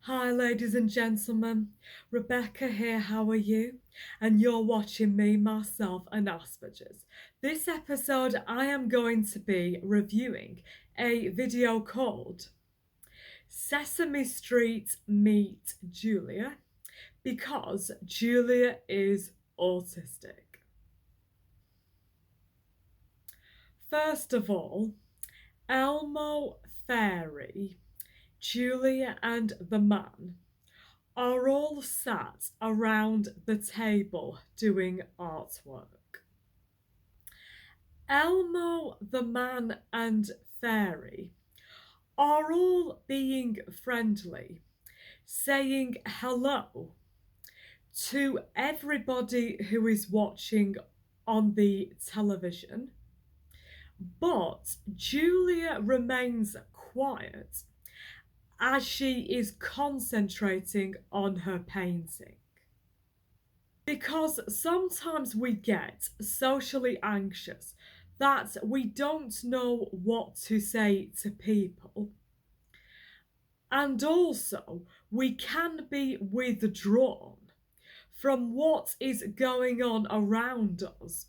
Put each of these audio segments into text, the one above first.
Hi, ladies and gentlemen. Rebecca here. How are you? And you're watching me, myself, and Asperger's. This episode, I am going to be reviewing a video called Sesame Street Meet Julia because Julia is autistic. First of all, Elmo, Fairy, Julia, and the man are all sat around the table doing artwork. Elmo, the man, and Fairy are all being friendly, saying hello to everybody who is watching on the television. But Julia remains quiet as she is concentrating on her painting. Because sometimes we get socially anxious that we don't know what to say to people. And also, we can be withdrawn from what is going on around us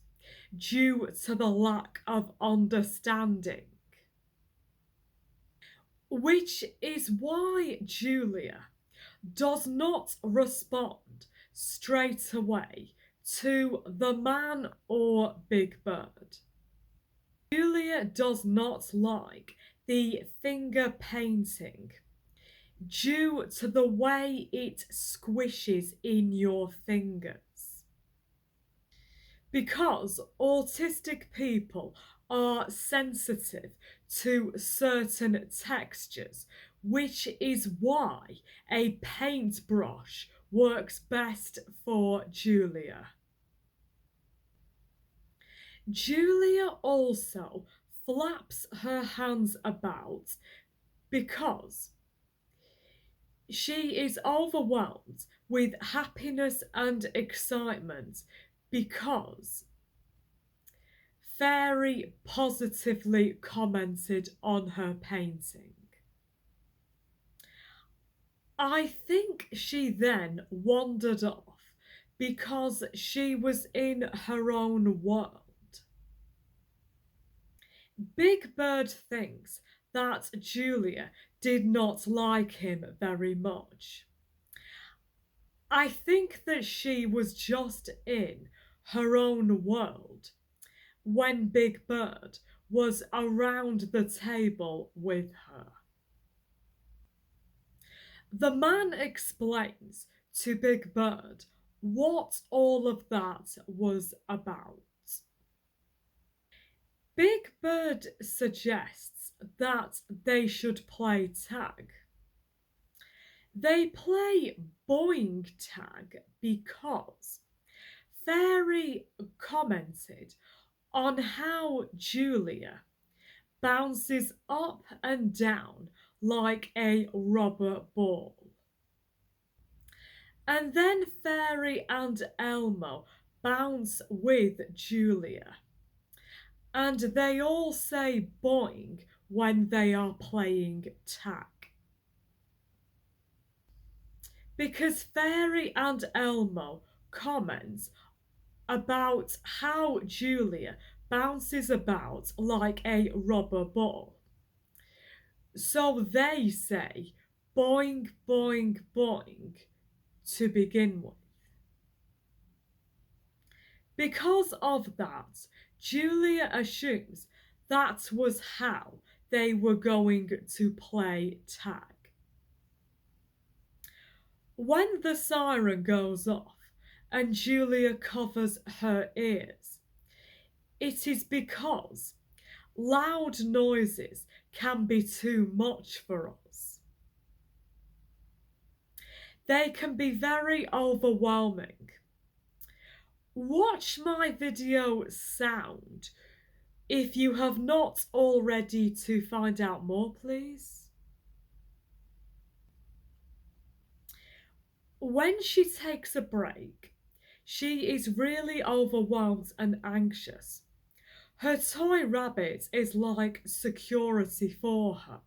due to the lack of understanding. Which is why Julia does not respond straight away to the man or Big Bird. Julia does not like the finger painting due to the way it squishes in your fingers. Because autistic people are sensitive to certain textures, which is why a paintbrush works best for Julia. Julia also flaps her hands about because she is overwhelmed with happiness and excitement because Fairy positively commented on her painting. I think she then wandered off because she was in her own world. Big Bird thinks that Julia did not like him very much. I think that she was just in her own world when Big Bird was around the table with her. The man explains to Big Bird what all of that was about. Big Bird suggests that they should play tag. They play boing tag because Fairy commented on how Julia bounces up and down like a rubber ball. And then Fairy and Elmo bounce with Julia. And they all say boing when they are playing tag. Because Fairy and Elmo comment about how Julia bounces about like a rubber ball. So they say boing, boing, boing to begin with. Because of that, Julia assumes that was how they were going to play tag. When the siren goes off and Julia covers her ears, it is because loud noises can be too much for us. They can be very overwhelming. Watch my video sound if you have not already to find out more, please. When she takes a break, she is really overwhelmed and anxious. Her toy rabbit is like security for her.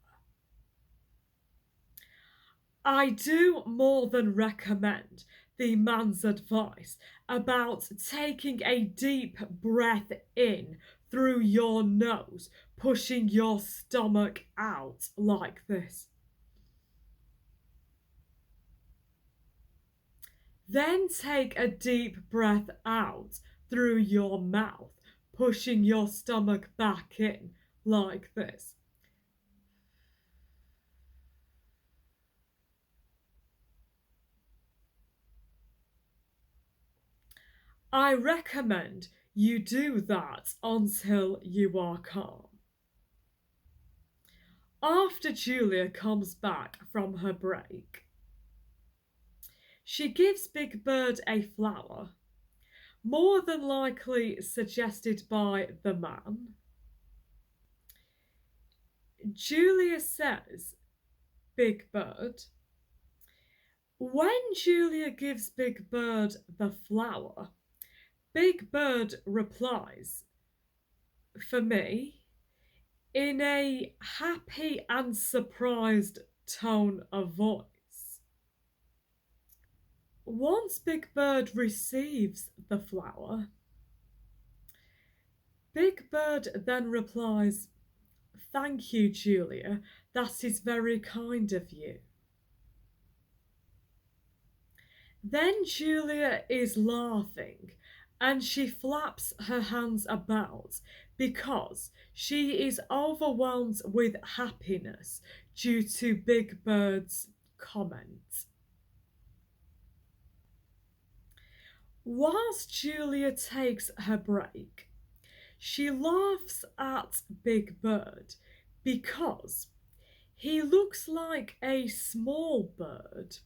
I do more than recommend the man's advice about taking a deep breath in through your nose, pushing your stomach out like this. Then take a deep breath out through your mouth, pushing your stomach back in like this. I recommend you do that until you are calm. After Julia comes back from her break, she gives Big Bird a flower, more than likely suggested by the man. Julia says, Big Bird. When Julia gives Big Bird the flower, Big Bird replies, for me, in a happy and surprised tone of voice. Once Big Bird receives the flower, Big Bird then replies, thank you, Julia, that is very kind of you. Then Julia is laughing and she flaps her hands about because she is overwhelmed with happiness due to Big Bird's comment. Whilst Julia takes her break, she laughs at Big Bird because he looks like a small bird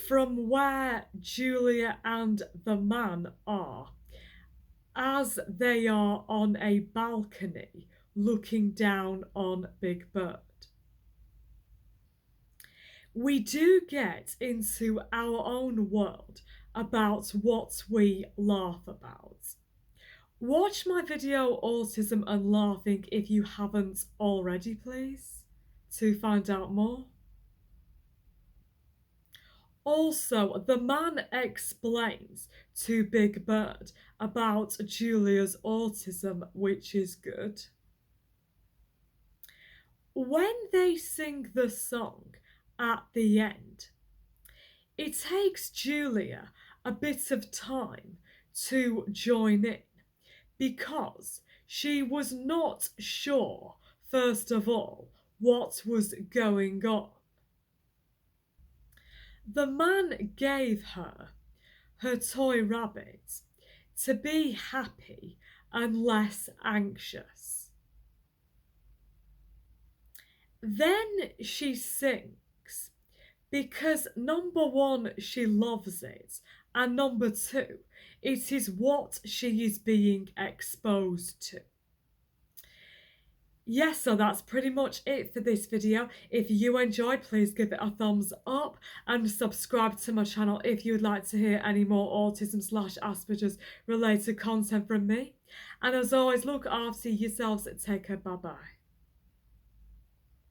from where Julia and the man are, as they are on a balcony looking down on Big Bird. We do get into our own world about what we laugh about. Watch my video Autism and Laughing if you haven't already, please, to find out more. Also, the man explains to Big Bird about Julia's autism, which is good. When they sing the song at the end, it takes Julia a bit of time to join in because she was not sure, first of all, what was going on. The man gave her toy rabbit to be happy and less anxious. Then she sings because number one, she loves it, and number two, it is what she is being exposed to. Yes, so that's pretty much it for this video. If you enjoyed, please give it a thumbs up and subscribe to my channel if you'd like to hear any more autism/Asperger's related content from me. And as always, look after yourselves. Take care. Bye bye.